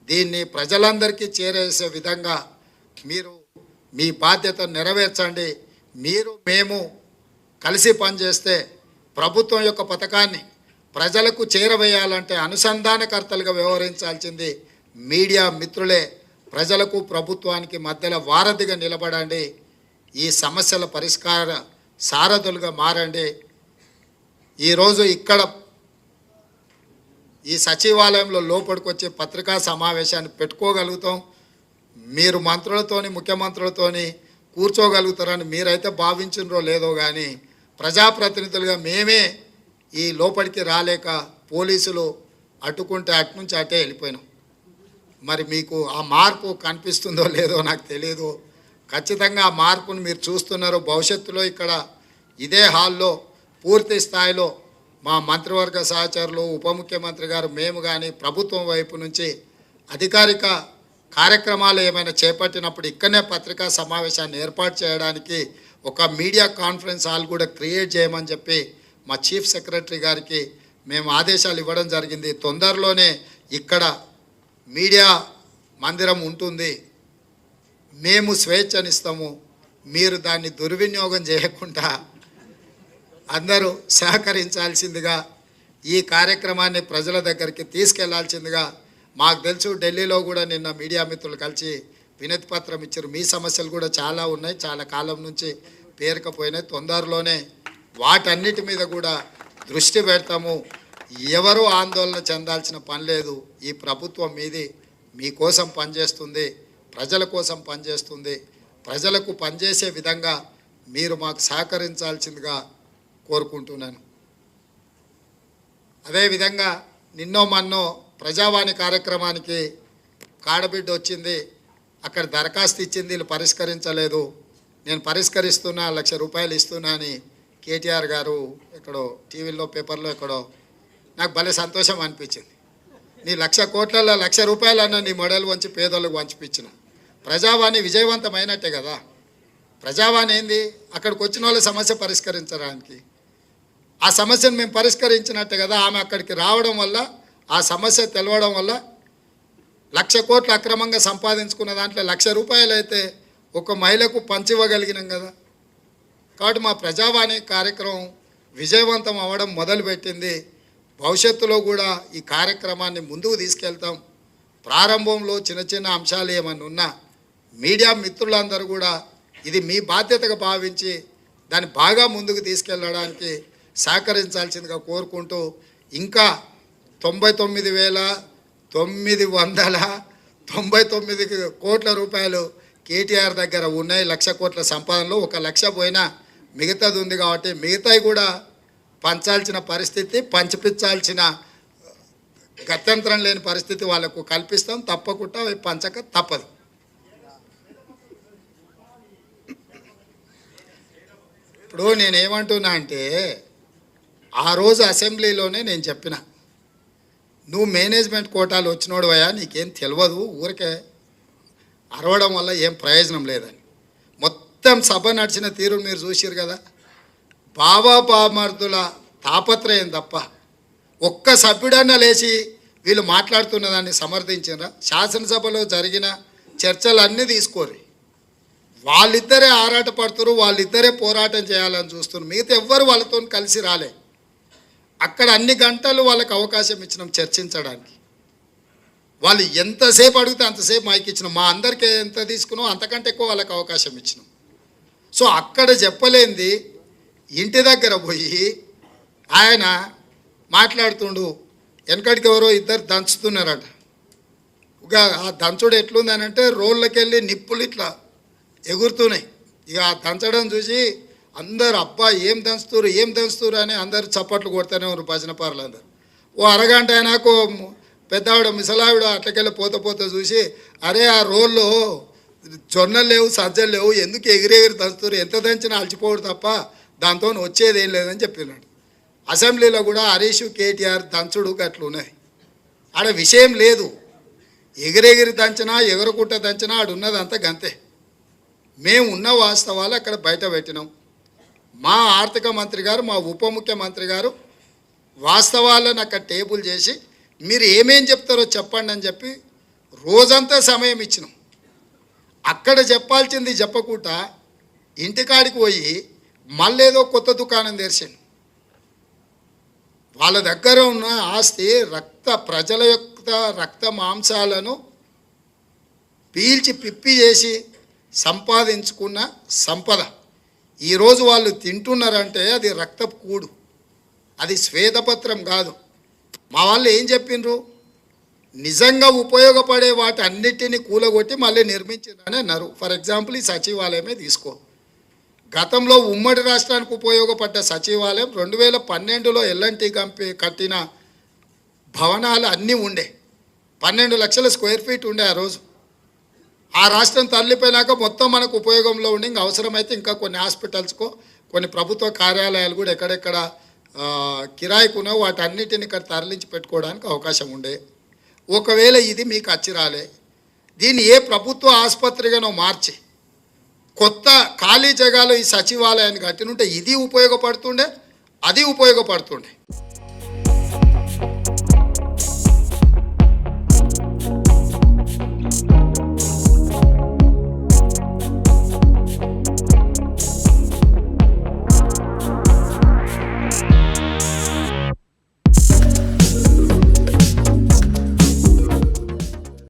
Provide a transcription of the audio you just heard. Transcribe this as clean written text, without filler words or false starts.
దీన్ని ప్రజలందరికీ చేరేసే విధంగా మీరు మీ బాధ్యత నెరవేర్చండి. మేము కలిసి పనిచేస్తే ప్రభుత్వం యొక్క పథకాన్ని ప్రజలకు చేరవేయాలంటే అనుసంధానకర్తలుగా వ్యవహరించాల్సింది మీడియా మిత్రులే. ప్రజలకు ప్రభుత్వానికి మధ్యలో వారధిగా నిలబడండి. ఈ సమస్యల పరిష్కార సారథులుగా మారండి. ఈరోజు ఇక్కడ ఈ సచివాలయంలో లోపలికొచ్చే పత్రికా సమావేశాన్ని పెట్టుకోగలుగుతాం. మీరు మంత్రులతోని ముఖ్యమంత్రులతోని కూర్చోగలుగుతారని మీరైతే భావించినరో లేదో కానీ ప్రజాప్రతినిధులుగా మేమే ఈ లోపలికి రాలేక పోలీసులు అడ్డుకుంటే అటునుంచి అటే వెళ్ళిపోయినాం. మరి మీకు ఆ మార్పు కనిపిస్తుందో లేదో నాకు తెలియదు. ఖచ్చితంగా ఆ మార్పును మీరు చూస్తున్నారు. భవిష్యత్తులో ఇక్కడ ఇదే హాల్లో పూర్తి స్థాయిలో మా మంత్రివర్గ సహచరులు, ఉప ముఖ్యమంత్రి గారు, మేము కానీ ప్రభుత్వం వైపు నుంచి అధికారిక కార్యక్రమాలు ఏమైనా చేపట్టినప్పుడు ఇక్కడనే పత్రికా సమావేశాన్ని ఏర్పాటు చేయడానికి ఒక మీడియా కాన్ఫరెన్స్ హాల్ కూడా క్రియేట్ చేయమని చెప్పి మా చీఫ్ సెక్రటరీ గారికి మేము ఆదేశాలు ఇవ్వడం జరిగింది. తొందరలోనే ఇక్కడ మీడియా మందిరం ఉంటుంది. మేము స్వేచ్ఛనిస్తాము. మీరు దాన్ని దుర్వినియోగం చేయకుండా అందరూ సహకరించాల్సిందిగా, ఈ కార్యక్రమాన్ని ప్రజల దగ్గరికి తీసుకెళ్లాల్సిందిగా. మాకు తెలుసు ఢిల్లీలో కూడా నిన్న మీడియా మిత్రులు కలిసి వినతి పత్రం ఇచ్చారు. మీ సమస్యలు కూడా చాలా ఉన్నాయి, చాలా కాలం నుంచి పేరుకపోయినాయి. తొందరలోనే వాటన్నిటి మీద కూడా దృష్టి పెడతాము. ఎవరూ ఆందోళన చెందాల్సిన పని లేదు. ఈ ప్రభుత్వం మీది, మీకోసం పనిచేస్తుంది, ప్రజల కోసం పనిచేస్తుంది. ప్రజలకు పనిచేసే విధంగా మీరు మాకు సహకరించాల్సిందిగా కోరుకుంటున్నాను. అదేవిధంగా నిన్నో మన్నో ప్రజావాణి కార్యక్రమానికి కాడబిడ్డ వచ్చింది, అక్కడ దరఖాస్తు ఇచ్చింది, వీళ్ళు పరిష్కరించలేదు. నేను పరిష్కరిస్తున్నా, 1,00,000 రూపాయలు ఇస్తున్నా అని కేటీఆర్ గారు ఎక్కడో టీవీలో పేపర్లో ఎక్కడో నాకు భలే సంతోషం అనిపించింది. నీ 1,00,000 కోట్లలో 1,00,000 రూపాయలన్నా నీ మొడలు వంచి పేదోళ్ళకు వంచిపించిన. ప్రజావాణి విజయవంతమైనట్టే కదా. ప్రజావాణి ఏంది, అక్కడికి వచ్చిన వాళ్ళ సమస్య పరిష్కరించడానికి, ఆ సమస్యను మేము పరిష్కరించినట్టే కదా. ఆమె అక్కడికి రావడం వల్ల, ఆ సమస్య తెలవడం వల్ల 1,00,000 కోట్లు అక్రమంగా సంపాదించుకున్న దాంట్లో 1,00,000 రూపాయలు అయితే ఒక మహిళకు పంచివ్వగలిగినాం కదా. కాబట్టి మా ప్రజావాణి కార్యక్రమం విజయవంతం అవ్వడం మొదలుపెట్టింది. భవిష్యత్తులో కూడా ఈ కార్యక్రమాన్ని ముందుకు తీసుకెళ్తాం. ప్రారంభంలో చిన్న చిన్న అంశాలు ఏమన్నా ఉన్నా మీడియా మిత్రులందరూ కూడా ఇది మీ బాధ్యతగా భావించి దాన్ని బాగా ముందుకు తీసుకెళ్ళడానికి సహకరించాల్సిందిగా కోరుకుంటూ, ఇంకా 99,999 కోట్ల రూపాయలు కేటీఆర్ దగ్గర ఉన్నాయి. 1,00,000 కోట్ల సంపాదనలో 1,00,000 పోయినా మిగతాది ఉంది. కాబట్టి మిగతాయి కూడా పంచాల్సిన పరిస్థితి, పంచిపించాల్సిన గత్యంతరం లేని పరిస్థితి వాళ్ళకు కల్పిస్తాం. తప్పకుండా అవి పంచక తప్పదు. ఇప్పుడు నేనేమంటున్నా అంటే, ఆ రోజు అసెంబ్లీలోనే నేను చెప్పిన, నువ్వు మేనేజ్మెంట్ కోటాలు వచ్చినోడువయ్యా, నీకేం తెలియదు, ఊరికే అరవడం వల్ల ఏం ప్రయోజనం లేదని. మొత్తం సభ నడిచిన తీరు మీరు చూసిరు కదా. బామర్దుల తాపత్రయం తప్ప ఒక్క సభ్యుడన్నా లేచి వీళ్ళు మాట్లాడుతున్న దాన్ని సమర్థించినరా? శాసనసభలో జరిగిన చర్చలన్నీ తీసుకోరు. వాళ్ళిద్దరే ఆరాటపడుతున్నారు, వాళ్ళిద్దరే పోరాటం చేయాలని చూస్తున్నారు. మిగతా ఎవ్వరు వాళ్ళతో కలిసి రాలే. అక్కడ అన్ని గంటలు వాళ్ళకి అవకాశం ఇచ్చినాం చర్చించడానికి. వాళ్ళు ఎంతసేపు అడిగితే అంతసేపు మైక్ ఇచ్చినాం. మా అందరికీ ఎంత తీసుకున్నాం అంతకంటే ఎక్కువ వాళ్ళకి అవకాశం ఇచ్చినాం. సో అక్కడ చెప్పలేంది ఇంటి దగ్గర పోయి ఆయన మాట్లాడుతుండు. వెనకడికి ఎవరో ఇద్దరు దంచుతున్నారట. ఇక ఆ దంచుడు ఎట్లుందని అంటే, రోళ్ళకి వెళ్ళి నిప్పులు ఇట్లా ఎగురుతున్నాయి. ఇక ఆ దంచడం చూసి అందరు అబ్బా ఏం దంచుతురు అని అందరు చప్పట్లు కొడుతూనే ఉన్నారు భజన పార్లు అందరు. ఓ అరగంట అయినాకు పెద్దవాడు మిసలావిడ అట్లకెళ్ళి పోతే చూసి, అరే ఆ రోల్లో జొన్నలు లేవు, సజ్జలు లేవు, ఎందుకు ఎగిరెగిరి దంచుతురు, ఎంత దంచినా అలచిపోడు తప్ప దాంతో వచ్చేది ఏం లేదని చెప్పినాడు. అసెంబ్లీలో కూడా హరీష్ కేటీఆర్ దంచుడు అట్లున్నది. ఆడ విషయం లేదు, ఎగిరెగిరి దంచినా ఎగరకుట్ట దంచినా ఆడున్నది అంతా గంతే. మేము ఉన్న వాస్తవాలు అక్కడ బయట పెట్టినాం. మా ఆర్థిక మంత్రి గారు, మా ఉప ముఖ్యమంత్రి గారు వాస్తవాలను అక్కడ టేబుల్ చేసి మీరు ఏమేం చెప్తారో చెప్పండి అని చెప్పి రోజంతా సమయం ఇచ్చినాం. అక్కడ చెప్పాల్సింది చెప్పకుండా ఇంటికాడికి పోయి మళ్ళేదో కొత్త దుకాణం తెరిచాను. వాళ్ళ దగ్గర ఉన్న ఆస్తి ప్రజల యొక్క రక్త మాంసాలను పీల్చి పిప్పి చేసి సంపాదించుకున్న సంపద ఈరోజు వాళ్ళు తింటున్నారంటే అది రక్తపు కూడు, అది శ్వేతపత్రం కాదు. మా వాళ్ళు ఏం చెప్పిండ్రు, నిజంగా ఉపయోగపడే వాటి అన్నిటినీ కూలగొట్టి మళ్ళీ నిర్మించిందని అన్నారు. ఫర్ ఎగ్జాంపుల్ ఈ సచివాలయమే తీసుకో. గతంలో ఉమ్మడి రాష్ట్రానికి ఉపయోగపడ్డ సచివాలయం 2012లో ఎల్ఎన్టీ కంపెనీ కట్టిన భవనాలు అన్నీ ఉండే, 12 లక్షల స్క్వేర్ ఫీట్ ఉండే ఆ రోజు. ఆ రాష్ట్రం తరలిపోయినాక మొత్తం మనకు ఉపయోగంలో ఉండి ఇంకా అవసరమైతే ఇంకా కొన్ని హాస్పిటల్స్కో కొన్ని ప్రభుత్వ కార్యాలయాలు కూడా ఎక్కడెక్కడ కిరాయికునో వాటన్నిటిని ఇక్కడ తరలించి పెట్టుకోవడానికి అవకాశం ఉండే. ఒకవేళ ఇది మీకు అచ్చిరాలే, దీన్ని ఏ ప్రభుత్వ ఆసుపత్రిగానో మార్చి కొత్త ఖాళీ జగాలో ఈ సచివాలయాన్ని కట్టినుంటే ఇది ఉపయోగపడుతుండే, అది ఉపయోగపడుతుండే.